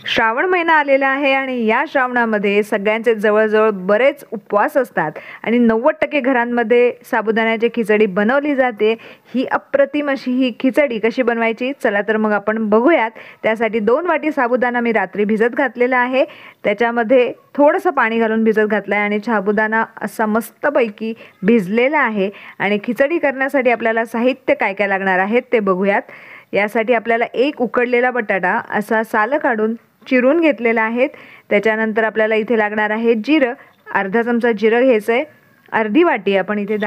श्रावण महिना आलेला आहे आणि या श्रावणामध्ये सगळ्यांचे जवळजवळ बरेच उपवास असतात आणि 90% घरांमध्ये साबुदाण्याची खिचडी बनवली जाते। ही अप्रतिम अशी ही खिचडी कशी बनवायची चला तर मग आपण बघूयात। त्यासाठी 2 वाटी साबुदाणा मी रात्री भिजत घातलेला आहे। त्याच्यामध्ये थोडंसं पाणी घालून भिजत घातलं आहे आणि साबुदाणा असा मस्तपैकी भिजलेला आहे। आणि खिचडी करण्यासाठी आपल्याला साहित्य काय काय लागणार आहे ते बघूयात। यासाठी आपल्याला एक उकडलेला बटाटा असा साल काढून चिरून घेतलेला आहे। त्याच्यानंतर आपल्याला इथे लागणार आहे जिरं, अर्धा चमचा जिरं घ्यायचंय। अर्धी वाटी आपण इथे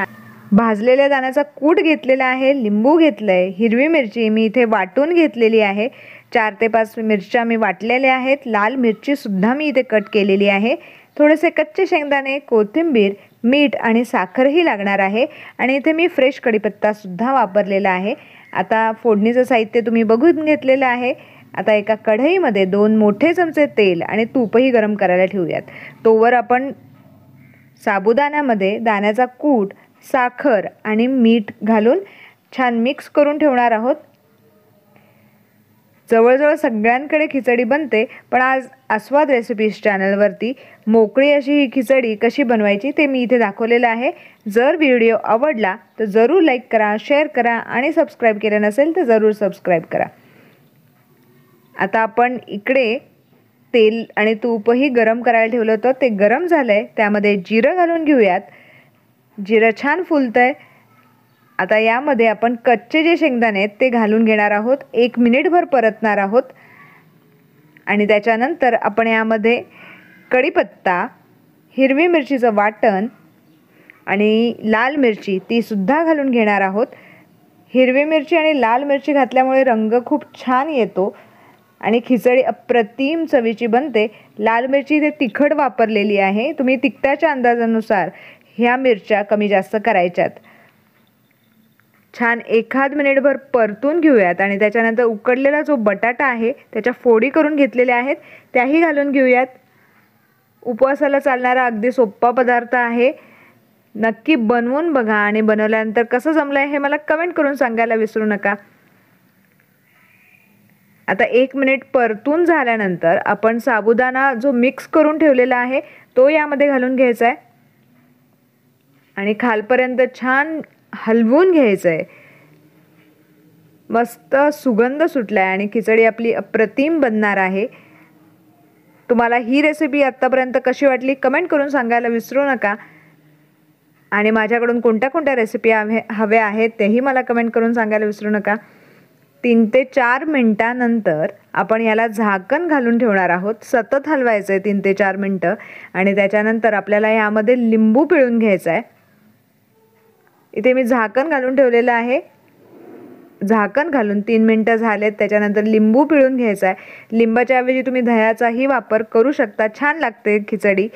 भाजलेल्या दाण्याचा कूट घेतलेला आहे, लिंबू घेतलंय, हिरवी मिरची मी इथे वाटून घेतलेली आहे, 4 ते 5 मिरच्या मी वाटलेल्या आहेत, लाल मिरची सुद्धा मी इथे कट केलेली आहे, थोडेसे कच्चे शेंगदाणे, कोथिंबीर, मीठ आणि साखरही लागणार आहे आणि इथे मी फ्रेश कढीपत्ता सुद्धा वापरलेला आहे। आता फोडणीचं साहित्य तुम्ही बघून घेतलेलं आहे। आता एका कढईमध्ये 2 मोठे चमचे तेल आणि तूपही गरम करायला ठेवूयात। तोवर आपण साबुदाण्यामध्ये दाण्याचा कूट, साखर आणि मीठ घालून छान मिक्स करून ठेवणार आहोत। जवळजवळ सगळ्यांकडे खिचडी बनते, पण आज आस्वाद रेसिपीज चॅनलवरती मोकळी अशी ही खिचडी कशी बनवायची ते मी इथे दाखवलेलं आहे। जर व्हिडिओ आवडला तर जरूर लाईक करा, शेअर करा आणि सबस्क्राईब केलं नसेल तर जरूर सबस्क्राईब करा। आता आपण इकडे तेल आणि तूपही गरम करायला ठेवलं होतं, ते गरम झालंय। त्यामध्ये जिरं घालून घेऊयात। जिरं छान फुलतंय। आता यामध्ये आपण कच्चे जे शेंगदाणे आहेत ते घालून घेणार आहोत, 1 मिनिटभर परतणार आहोत आणि त्याच्यानंतर आपण यामध्ये कढीपत्ता, हिरवी मिरचीचं वाटण आणि लाल मिरची ती सुद्धा घालून घेणार आहोत। हिरवी मिरची आणि लाल मिरची घातल्यामुळे रंग खूप छान येतो आणि खिचडी अप्रतिम चवीची बनते। लाल मिरची इथे तिखट वापरलेली आहे, तुम्ही तिखटाच्या अंदाजानुसार ह्या मिरच्या कमी जास्त करायच्यात। छान 1 मिनिटभर परतून घेऊयात आणि त्याच्यानंतर उकडलेला जो बटाटा आहे त्याच्या फोडी करून घेतलेल्या आहेत त्याही घालून घेऊयात। उपवासाला चालणारा अगदी सोपा पदार्थ आहे, नक्की बनवून बघा आणि बनवल्यानंतर कसं जमलंय हे मला कमेंट करून सांगायला विसरू नका। आता 1 मिनिट परतून झाल्यानंतर आपण साबुदाणा जो मिक्स करून ठेवलेला आहे तो यामध्ये घालून घ्यायचा आहे आणि खालपर्यंत छान हलवून घ्यायचं आहे। मस्त सुगंध सुटलाय आणि खिचडी आपली अप्रतिम बनणार आहे। तुम्हाला ही रेसिपी आत्तापर्यंत कशी वाटली कमेंट करून सांगायला विसरू नका आणि माझ्याकडून कोणत्या कोणत्या रेसिपी हव्या आहेत तेही मला कमेंट करून सांगायला विसरू नका। 3 ते 4 मिनिटांनंतर आपण याला झाकण घालून ठेवणार आहोत, सतत हलवायचं आहे 3 ते 4 मिनिटं आणि त्याच्यानंतर आपल्याला यामध्ये लिंबू पिळून घ्यायचा आहे। इथे मी झाकण घालून ठेवलेलं आहे, झाकण घालून 3 मिनिटं झालेत, त्याच्यानंतर लिंबू पिळून घ्यायचा आहे। लिंबाच्या ऐवजी तुम्ही दह्याचाही वापर करू शकता, छान लागते खिचडी।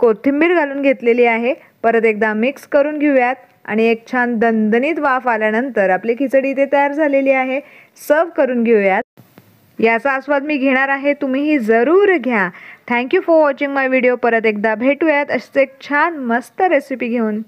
कोथिंबीर घालून घेतलेली आहे, परत एकदा मिक्स करून घेऊयात आणि एक छान दणदणीत वाफ आल्यानंतर आपली खिचडी इथे तयार झालेली आहे। सर्व करून घेऊयात। याचा आस्वाद मी घेणार आहे, तुम्हीही जरूर घ्या। Thank you for watching my video. परत एकदा भेटूयात असेच एक छान मस्त रेसिपी घेऊन।